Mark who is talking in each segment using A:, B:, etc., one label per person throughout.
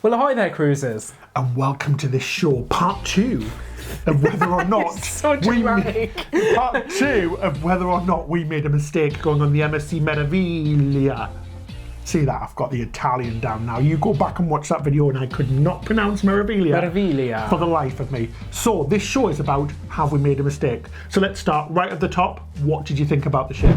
A: Well, ahoy there, cruisers.
B: And welcome to this show, part 2 of whether or not
A: so dramatic.
B: Part 2 of whether or not we made a mistake going on the MSC Meraviglia. See that? I've got the Italian down now. You go back and watch that video and I could not pronounce Meraviglia for the life of me. So this show is about have we made a mistake. So let's start right at the top. What did you think about the ship?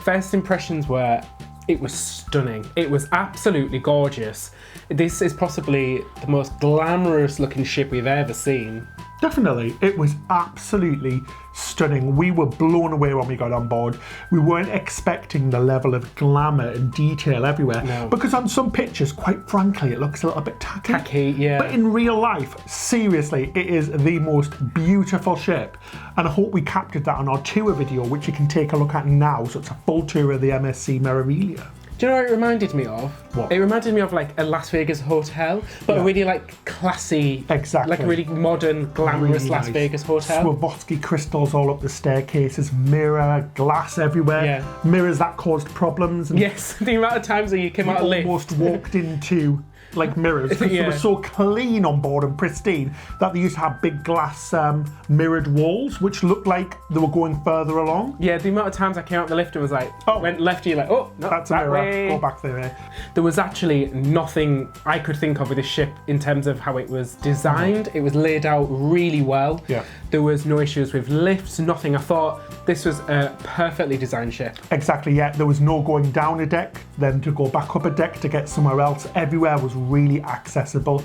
A: First impressions were it was stunning. It was absolutely gorgeous. This is possibly the most glamorous looking ship we've ever seen.
B: Definitely, it was absolutely stunning. We were blown away when we got on board. We weren't expecting the level of glamour and detail everywhere.
A: No.
B: Because on some pictures, quite frankly, it looks a little bit tacky.
A: Tacky, yeah.
B: But in real life, seriously, it is the most beautiful ship. And I hope we captured that on our tour video, which you can take a look at now. So it's a full tour of the MSC Meraviglia.
A: Do you know what it reminded me of?
B: What?
A: It reminded me of like a Las Vegas hotel, but a really like classy,
B: exactly,
A: like a really modern, glamorous
B: really
A: Las Vegas hotel.
B: Swarovski crystals all up the staircases, mirror, glass everywhere.
A: Yeah.
B: Mirrors that caused problems. And
A: yes, the amount of times that you came out of lift.
B: Almost walked into like mirrors because they were so clean on board and pristine that they used to have big glass mirrored walls which looked like they were going further along.
A: Yeah, the amount of times I came out the lift and was like, went left, you're like, oh, no,
B: that's a mirror.
A: Way.
B: Go back there.
A: There was actually nothing I could think of with this ship in terms of how it was designed. It was laid out really well.
B: Yeah.
A: There was no issues with lifts, nothing. I thought this was a perfectly designed ship.
B: Exactly, yeah. There was no going down a deck, then to go back up a deck to get somewhere else. Everywhere was really accessible.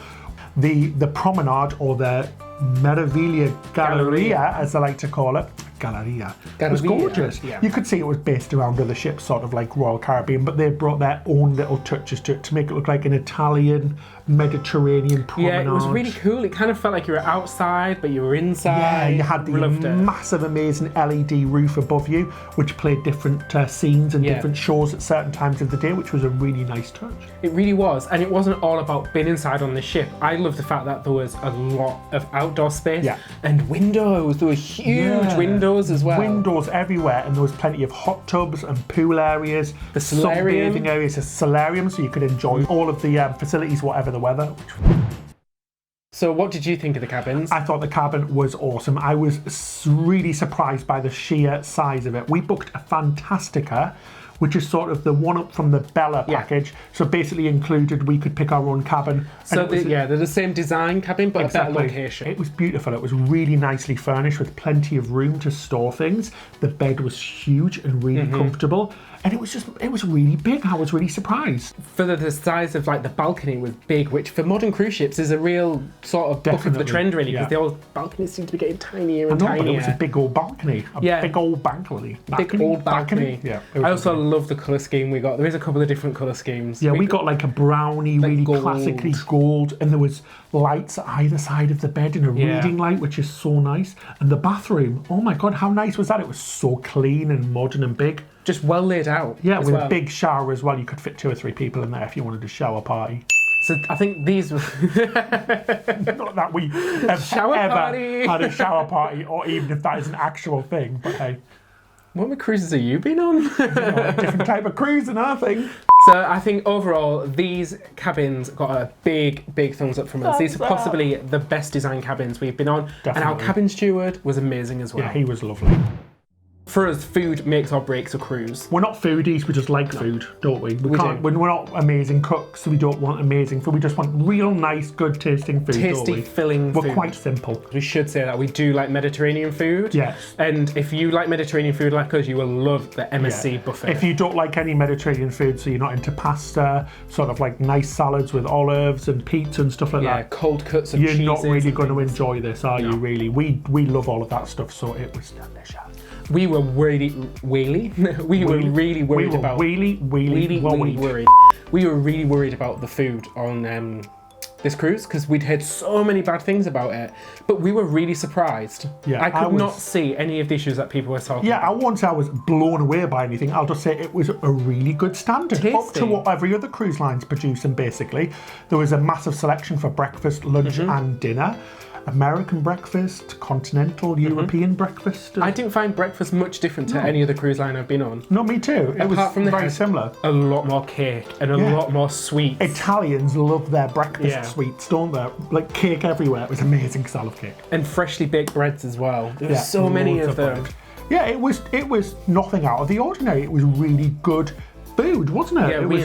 B: The promenade, or the Meraviglia Galleria, as I like to call it, Galleria, was gorgeous.
A: Yeah.
B: You could see it was based around other ships, sort of like Royal Caribbean, but they brought their own little touches to it to make it look like an Italian Mediterranean promenade.
A: Yeah, it was really cool. It kind of felt like you were outside, but you were inside.
B: Yeah, you had the massive, amazing LED roof above you, which played different scenes and different shows at certain times of the day, which was a really nice touch.
A: It really was, and it wasn't all about being inside on the ship. I love the fact that there was a lot of outdoor space and windows. There were huge windows as well.
B: Windows everywhere, and there was plenty of hot tubs and pool areas,
A: the solarium,
B: sunbathing areas, a solarium, so you could enjoy all of the facilities, whatever the weather.
A: So what did you think of the cabins?
B: I thought the cabin was awesome. I was really surprised by the sheer size of it. We booked a Fantastica, which is sort of the one up from the Bella package. So basically included, we could pick our own cabin.
A: So they're the same design cabin, but a better location.
B: It was beautiful. It was really nicely furnished with plenty of room to store things. The bed was huge and really comfortable. And it was really big. I was really surprised.
A: For the size of like the balcony was big, which for modern cruise ships is a real sort of buck of the trend really, because the old balconies seem to be getting tinier and tinier.
B: But it was a big old balcony. Big old balcony.
A: Big old balcony.
B: Yeah.
A: I also love the colour scheme we got. There is a couple of different colour schemes.
B: Yeah, we got like a brownie, like really classically gold, and there was lights at either side of the bed and a reading light, which is so nice. And the bathroom, oh my God, how nice was that? It was so clean and modern and big.
A: Just well laid out.
B: Yeah, with a big shower as well. You could fit 2 or 3 people in there if you wanted a shower party.
A: So I think these were...
B: Not that we have ever had a shower party, or even if that is an actual thing, but hey.
A: What cruises have you been on?
B: A different type of cruising, I think.
A: So I think overall, these cabins got a big, big thumbs up from us. These are possibly the best designed cabins we've been on. Definitely. And our cabin steward was amazing as well.
B: Yeah, he was lovely.
A: For us, food makes or breaks a cruise.
B: We're not foodies, we just like food, don't we? We're not amazing cooks, so we don't want amazing food. We just want real nice, good tasting food,
A: tasty, filling food.
B: We're quite simple.
A: We should say that we do like Mediterranean food.
B: Yes.
A: And if you like Mediterranean food like us, you will love the MSC buffet.
B: If you don't like any Mediterranean food, so you're not into pasta, sort of like nice salads with olives and pizza and stuff like that.
A: Yeah, cold cuts of cheeses.
B: You're not really going to enjoy this, are you, really? We love all of that stuff, so it was delicious.
A: We were really worried about the food on this cruise, because we'd heard so many bad things about it, but we were really surprised. Yeah, I could not see any of the issues that people were talking about.
B: I won't say I was blown away by anything. I'll just say it was a really good standard.
A: Tasty.
B: Up to what every other cruise line's producing, basically. There was a massive selection for breakfast, lunch and dinner. American breakfast, continental, European breakfast.
A: I didn't find breakfast much different to any other cruise line I've been on.
B: No, me too. It was very similar.
A: A lot more cake and a lot more sweets.
B: Italians love their breakfast sweets, don't they? Like cake everywhere. It was amazing style of cake.
A: And freshly baked breads as well. There were so many of them.
B: Yeah, it was nothing out of the ordinary. It was really good food, wasn't it?
A: Yeah, we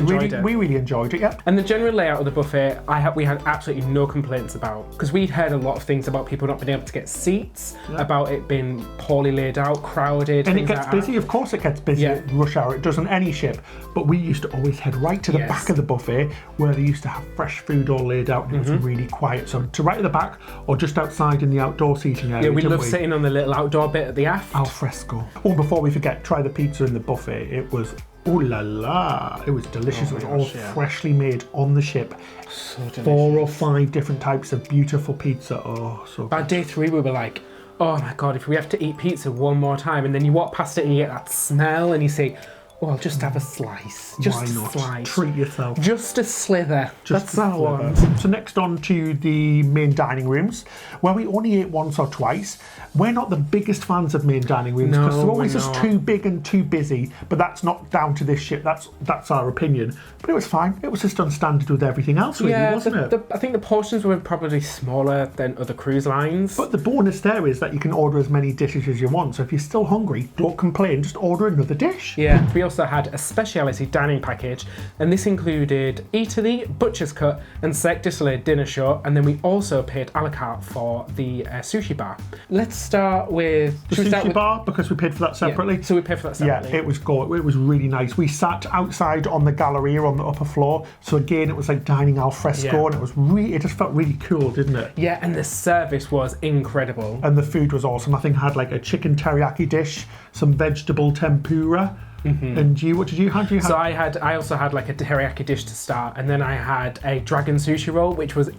B: really enjoyed it. Yeah.
A: And the general layout of the buffet, we had absolutely no complaints about, because we'd heard a lot of things about people not being able to get seats, about it being poorly laid out, crowded.
B: And it gets busy. Of course, it gets busy at rush hour. It does on any ship. But we used to always head right to the back of the buffet, where they used to have fresh food all laid out, and it was really quiet. So to right at the back, or just outside in the outdoor seating area.
A: Yeah, we loved sitting on the little outdoor bit at the aft.
B: Al fresco. Oh, before we forget, try the pizza in the buffet. It was ooh la la! It was delicious. It was all freshly made on the ship.
A: So delicious.
B: 4 or 5 different types of beautiful pizza. Oh, so good.
A: By day 3, we were like, oh my God, if we have to eat pizza one more time, and then you walk past it and you get that smell, and you say, oh, I'll just have a slice. Just
B: Why not?
A: A slice.
B: Treat yourself.
A: Just a slither. That's all I want.
B: So next on to the main dining rooms, where we only ate once or twice. We're not the biggest fans of main dining rooms because they're always just too big and too busy, but that's not down to this ship. That's our opinion. But it was fine. It was just on standard with everything else, really, wasn't it?
A: I think the portions were probably smaller than other cruise lines.
B: But the bonus there is that you can order as many dishes as you want. So if you're still hungry, don't complain. Just order another dish.
A: Yeah. We also had a speciality dining package, and this included Italy, butcher's cut, and Cirque du Soleil dinner show, and then we also paid a la carte for the sushi bar. Let's start with
B: the sushi bar, because we paid for that separately.
A: Yeah, so we paid for that separately.
B: Yeah, it was good. It was really nice. We sat outside on the Galleria on the upper floor, so again it was like dining al fresco, and it just felt really cool, didn't it?
A: Yeah, and the service was incredible.
B: And the food was awesome. I think I had like a chicken teriyaki dish, some vegetable tempura. And what did you have?
A: So I also had like a teriyaki dish to start, and then I had a dragon sushi roll, which was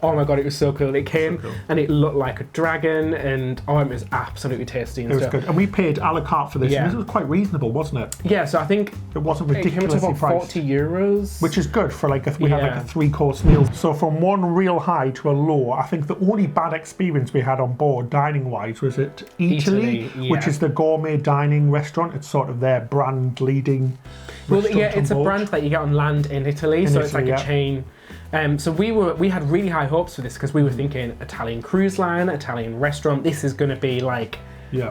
A: oh my God, it was so cool. It came and it looked like a dragon, and it was absolutely tasty. And
B: it was good. And we paid a la carte for this, and this was quite reasonable, wasn't it?
A: Yeah, so I think
B: it wasn't ridiculously priced.
A: It came to about €40,
B: which is good for we had like a 3-course meal. So from one real high to a low, I think the only bad experience we had on board dining wise was at Italy, which is the gourmet dining restaurant. It's sort of their brand leading.
A: Well, yeah, it's a brand that you get on land in Italy, it's like a chain. So we had really high hopes for this, because we were thinking Italian cruise line, Italian restaurant. This is going to be like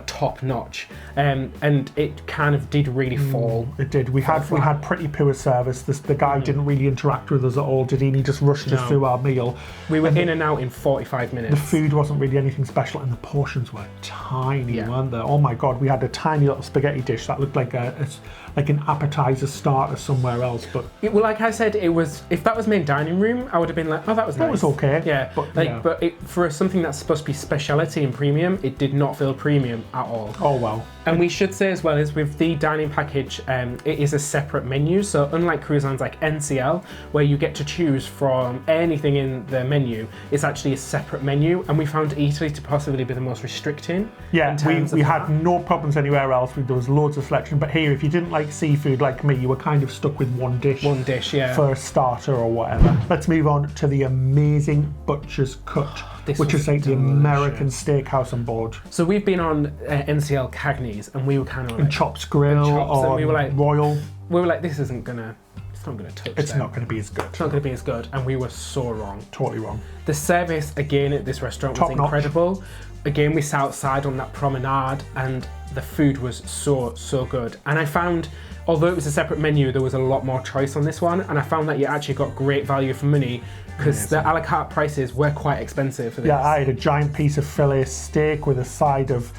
A: top notch, and it kind of did really fall.
B: It did. We had pretty poor service. The guy didn't really interact with us at all, did he? And he just rushed us through our meal.
A: We were in and out in 45 minutes.
B: The food wasn't really anything special, and the portions were tiny, weren't they? Oh my God, we had a tiny little spaghetti dish that looked like an appetizer starter somewhere else. But
A: well, like I said, it was, if that was main dining room, I would have been like, oh, that was nice.
B: That was okay.
A: Yeah, but for something that's supposed to be speciality and premium, it did not feel premium at all.
B: Oh well.
A: And we should say as well, is with the dining package, it is a separate menu. So unlike cruise lines like NCL, where you get to choose from anything in the menu, it's actually a separate menu. And we found Italy to possibly be the most restricting.
B: Yeah, we had no problems anywhere else. There was loads of selection. But here, if you didn't like seafood like me, you were kind of stuck with one dish.
A: One dish, yeah.
B: For a starter or whatever. Let's move on to the amazing butcher's cut, which is like the American steakhouse on board.
A: So we've been on NCL Cagney's, and we were kind of like...
B: And Chops Grill, or we were like, Royal.
A: We were like, this isn't gonna... It's not going to touch
B: It's not going to be as good.
A: It's not going to be as good, and we were so wrong.
B: Totally wrong.
A: The service, again, at this restaurant was incredible. Again, we sat outside on that promenade, and the food was so good. And I found, although it was a separate menu, there was a lot more choice on this one, and I found that you actually got great value for money, because the a la carte prices were quite expensive for this.
B: Yeah, I had a giant piece of fillet steak with a side of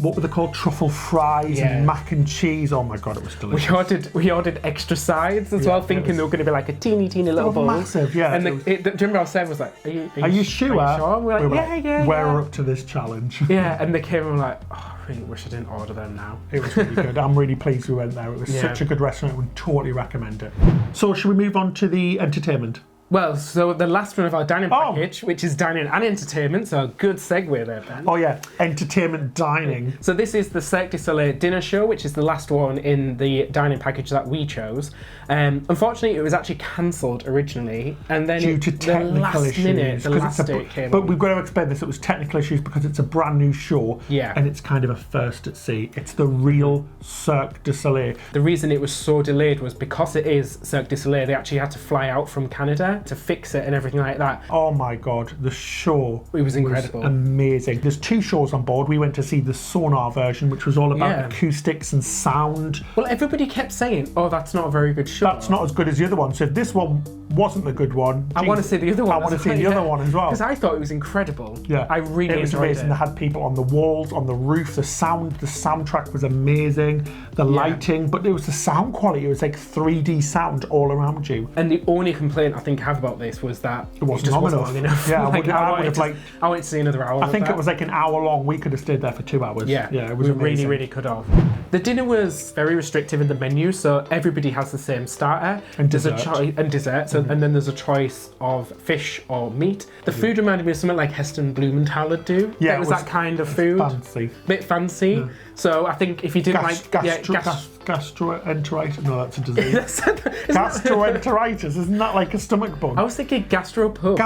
B: what were they called, truffle fries and mac and cheese. Oh my God, it was delicious.
A: We ordered extra sides as well, thinking they were going to be like a teeny little bowl.
B: Massive, yeah.
A: And do you remember our server was like,
B: are you sure?
A: And we're like,
B: we're up to this challenge.
A: Yeah, and they came and were like, oh, I really wish I didn't order them now.
B: It was really good. I'm really pleased we went there. It was such a good restaurant. I would totally recommend it. So should we move on to the entertainment?
A: Well, so the last one of our dining package, which is dining and entertainment, so good segue there, Ben.
B: Oh yeah, entertainment dining.
A: So this is the Cirque du Soleil dinner show, which is the last one in the dining package that we chose. Unfortunately, it was actually cancelled originally, and then
B: due to technical issues.
A: The last date came
B: But
A: on.
B: we've got to explain this, it was technical issues because it's a brand new show,
A: Yeah.
B: and it's kind of a first at sea. It's the real Cirque du Soleil.
A: The reason it was so delayed was because it is Cirque du Soleil, they actually had to fly out from Canada to fix it and everything like that.
B: Oh my God, the show
A: It was incredible.
B: amazing. There's 2 shows on board. We went to see the sonar version, which was all about
A: Yeah.
B: acoustics and sound.
A: Well, everybody kept saying, oh, that's not a very good show.
B: That's not as good as the other one. So if this one wasn't the good one,
A: I want to see the other one.
B: I want to see the other one as well.
A: Because I thought it was incredible.
B: Yeah,
A: I really
B: it was
A: enjoyed
B: amazing.
A: it.
B: They had people on the walls, on the roof. The soundtrack was amazing. The lighting, but it was the sound quality. It was like 3D sound all around you.
A: And the only complaint I think I have about this was that it
B: wasn't long enough. Yeah, I would have liked.
A: I wanted to see another hour.
B: I think it was like an hour long. We could have stayed there for 2 hours.
A: Yeah,
B: yeah, it was
A: we
B: amazing.
A: really could have. The dinner was very restrictive in the menu, so everybody has the same starter
B: And
A: there's
B: dessert.
A: a choice and dessert. So and then there's a choice of fish or meat. The food reminded me of something like Heston Blumenthal would do.
B: Yeah,
A: it was that kind of food.
B: Fancy.
A: Bit fancy.
B: Yeah.
A: So I think if you didn't
B: Gastroenteritis. No, that's a disease.
A: Gastroenteritis.
B: Gastroenteritis. Isn't that like a stomach bug?
A: I was thinking gastropub.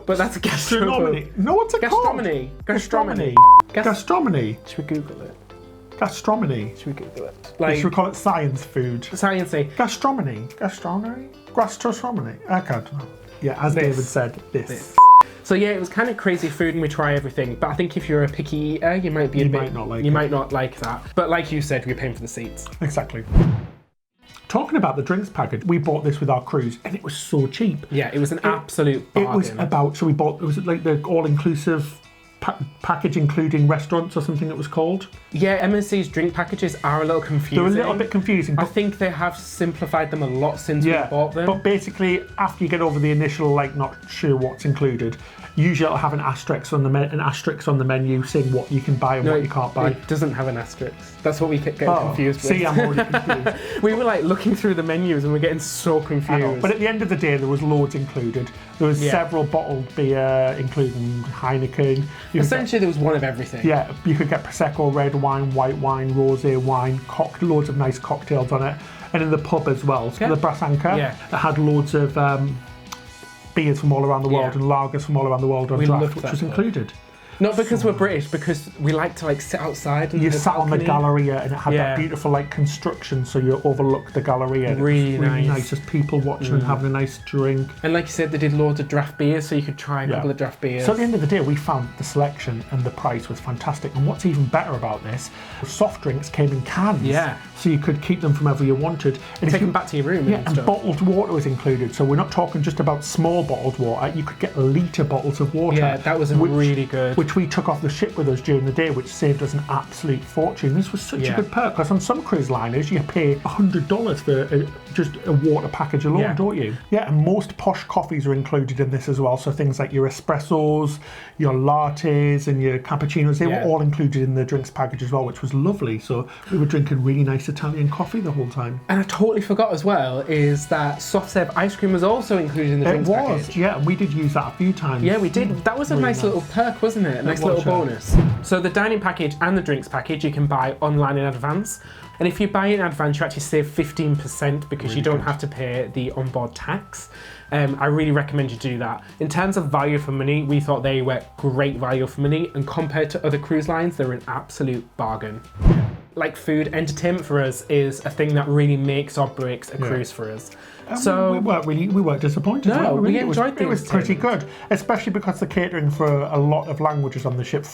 B: But
A: that's a gastropub.
B: No, what's it called?
A: Gastronomy.
B: Gastronomy.
A: Should we Google it?
B: Gastronomy.
A: Should we Google it?
B: Should we call it science food?
A: Sciencey.
B: Gastronomy. Gastronomy. I can't know. Yeah, as David said, this.
A: So yeah, it was kind of crazy food and we try everything, but I think if you're a picky eater, you might be
B: might not like
A: that. But like you said, we're paying for the seats.
B: Exactly. Talking about the drinks package, we bought this with our cruise and it was so cheap.
A: Yeah, it was an absolute bargain.
B: It was about, it was like the all-inclusive package including restaurants or something it was called.
A: Yeah, MSC's drink packages are a little confusing.
B: They're a little bit confusing.
A: I think they have simplified them a lot since we bought them.
B: But basically, after you get over the initial, like, not sure what's included, usually it'll have an asterisk on the menu saying what you can buy and what you can't buy.
A: It doesn't have an asterisk. That's what we kept getting confused with.
B: See, I'm already confused.
A: We were like looking through the menus and we're getting so confused.
B: I know, but at the end of the day, there was loads included. There was several bottled beer, including Heineken.
A: Essentially, there was one of everything.
B: Yeah, you could get Prosecco, red wine, white wine, rosé wine, loads of nice cocktails on it. And in the pub as well, so the Brass Anchor, it had loads of beers from all around the world and lagers from all around the world on draft, which was included.
A: Not because we're British, because we like to like sit outside. And
B: you sat on the Galleria and it had that beautiful like construction, so you overlooked the Galleria.
A: Really nice.
B: Just people watching and having a nice drink.
A: And like you said, they did loads of draft beers, so you could try a couple of draft beers.
B: So at the end of the day, we found the selection and the price was fantastic. And what's even better about this, soft drinks came in cans.
A: Yeah.
B: So you could keep them from wherever you wanted. And
A: take them back to your room.
B: Yeah, and bottled water was included. So we're not talking just about small bottled water. You could get litre bottles of water.
A: Yeah, that was really good.
B: Which we took off the ship with us during the day, which saved us an absolute fortune. This was such a good perk, because on some cruise liners you pay $100 for just a water package alone, don't you? Yeah, and most posh coffees are included in this as well. So things like your espressos, your lattes and your cappuccinos, they were all included in the drinks package as well, which was lovely. So we were drinking really nice Italian coffee the whole time.
A: And I totally forgot as well is that soft serve ice cream was also included in the drinks package.
B: Yeah, and we did use that a few times.
A: Yeah, we did. That was a nice little perk, wasn't it? A nice little bonus. So the dining package and the drinks package you can buy online in advance. And if you buy in advance, you actually save 15% because you don't have to pay the onboard tax. I really recommend you do that. In terms of value for money, we thought they were great value for money, and compared to other cruise lines, they're an absolute bargain. Like food, entertainment for us is a thing that really makes or breaks a cruise for us. So
B: we weren't disappointed.
A: No, we enjoyed the
B: It was pretty good, especially because they're catering for a lot of languages on the ship.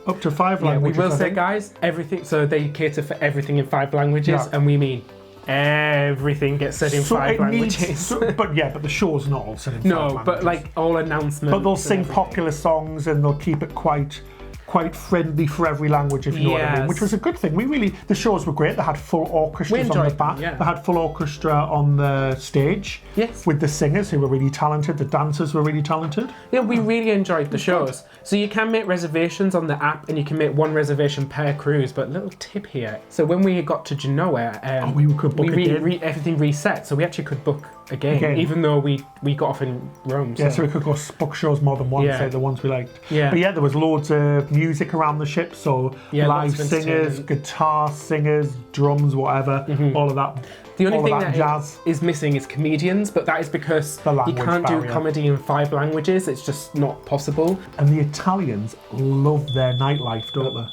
B: Up to five languages.
A: We will say, guys, everything. So they cater for everything in 5 languages, and we mean everything gets said in 5 languages.
B: But the show's not all said in 5 languages.
A: No, but like all announcements.
B: But they'll sing popular songs and they'll keep it quite quite friendly for every language, if you know what I mean, which was a good thing. The shows were great. They had full orchestras on the back. They had full orchestra on the stage with the singers who were really talented. The dancers were really talented.
A: Yeah, we really enjoyed the shows. So you can make reservations on the app and you can make one reservation per cruise, but little tip here. So when we got to Genoa,
B: we could book
A: everything reset, so we actually could book again, even though we got off in Rome.
B: Yeah, so we could go book shows more than once, say the ones we liked. Yeah. But yeah, there was loads of music around the ship, so live singers, guitar singers, drums, whatever, all of that.
A: The only thing that is missing is comedians, but that is because you can't do comedy in 5 languages. It's just not possible.
B: And the Italians love their nightlife, don't they?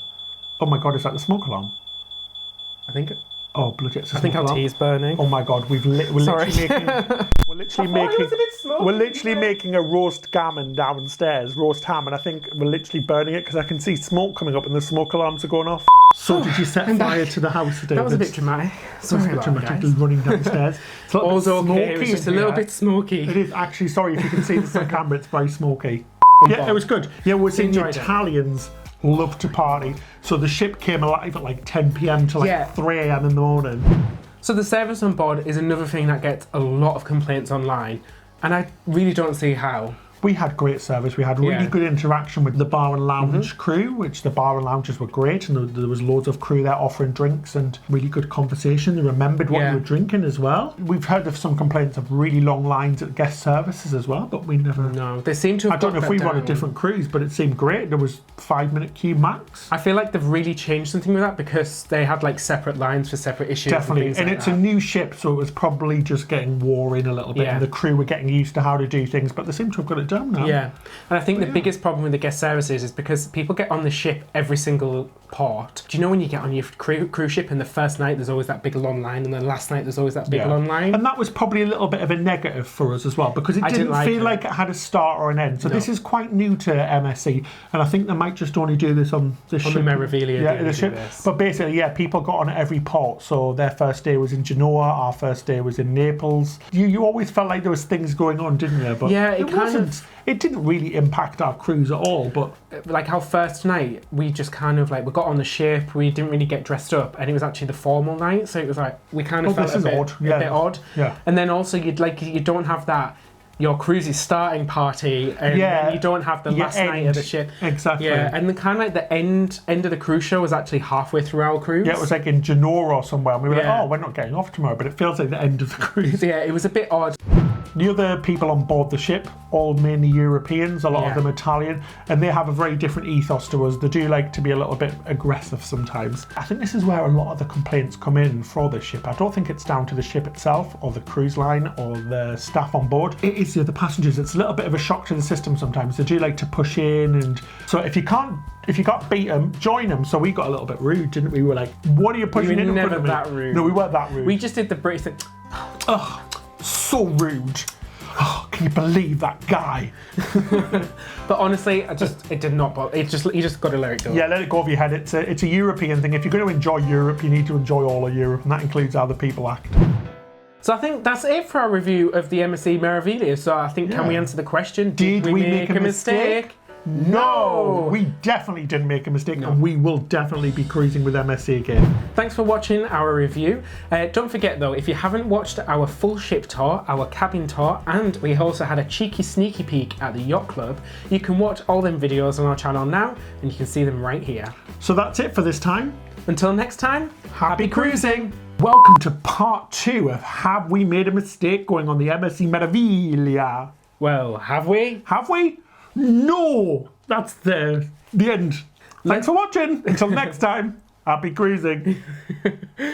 B: Oh my God, is that the smoke alarm?
A: I think.
B: Oh, bloody!
A: I think our tea is burning.
B: Oh my God, we're literally making a roast gammon downstairs, roast ham, and I think we're literally burning it because I can see smoke coming up and the smoke alarms are going off. So did you set fire to the house today?
A: That was a bit dramatic. Sorry about that, guys.
B: Running downstairs. It's a little bit smoky.
A: It was just a little bit smoky.
B: It is actually. Sorry if you can see this on camera. It's very smoky. Yeah, it was good. Yeah, we're seeing the Italians love to party. So the ship came alive at like 10 p.m. to like 3 a.m. in the morning.
A: So the service on board is another thing that gets a lot of complaints online, and I really don't see how.
B: We had great service. We had really good interaction with the bar and lounge crew, which the bar and lounges were great, and there was loads of crew there offering drinks and really good conversation. They remembered what you were drinking as well. We've heard of some complaints of really long lines at guest services as well, but we never...
A: No, they seem to have
B: I don't know if we were on a different cruise, but it seemed great. There was 5-minute queue max.
A: I feel like they've really changed something with that because they had like separate lines for separate issues.
B: Definitely, and it's a new ship, so it was probably just getting wore in a little bit, and the crew were getting used to how to do things, but they seem to have got it done now.
A: Yeah, and I think the biggest problem with the guest services is because people get on the ship every single port. Do you know when you get on your cruise ship and the first night there's always that big long line and the last night there's always that big long line?
B: And that was probably a little bit of a negative for us as well because it didn't feel like it had a start or an end. So this is quite new to MSC, and I think they might just only do this on the ship.
A: On the Meraviglia,
B: the ship. But basically, people got on at every port. So their first day was in Genoa, our first day was in Naples. You always felt like there was things going on, didn't you? But it didn't really impact our cruise at all, but...
A: Like our first night, we just kind of like, we got on the ship, we didn't really get dressed up, and it was actually the formal night, so it was like, we kind of felt a bit odd. Yeah. And then also, you don't have that, your cruise's starting party, and then you don't have the last night of the ship.
B: Exactly.
A: Yeah, and then kind of like the end of the cruise show was actually halfway through our cruise.
B: Yeah, it was like in Genoa or somewhere, and we were like, oh, we're not getting off tomorrow, but it feels like the end of the cruise.
A: Yeah, it was a bit odd.
B: The other people on board the ship, all mainly Europeans, a lot of them Italian, and they have a very different ethos to us. They do like to be a little bit aggressive sometimes. I think this is where a lot of the complaints come in for the ship. I don't think it's down to the ship itself or the cruise line or the staff on board. It is the other passengers. It's a little bit of a shock to the system sometimes. They do like to push in, and so if you got beat them, join them. So we got a little bit rude, didn't we? We were like, what are you pushing in front of me?
A: That rude.
B: No, we weren't that rude.
A: We just did the British thing.
B: Ugh. So rude. Oh, can you believe that guy?
A: But honestly, it did not bother. You just got to let it go.
B: Yeah, let it go over your head. It's a European thing. If you're going to enjoy Europe, you need to enjoy all of Europe, and that includes how the people act.
A: So I think that's it for our review of the MSC Meraviglia. So I think, can we answer the question?
B: Did we make a mistake? No, we definitely didn't make a mistake, and we will definitely be cruising with MSC again.
A: Thanks for watching our review. Don't forget though, if you haven't watched our full ship tour, our cabin tour, and we also had a cheeky sneaky peek at the yacht club, you can watch all them videos on our channel now, and you can see them right here.
B: So that's it for this time.
A: Until next time, happy cruising!
B: Welcome to part 2 of Have We Made a Mistake going on the MSC Meraviglia.
A: Well, have we?
B: Have we? No! That's the end. Thanks for watching. Until next time, happy cruising.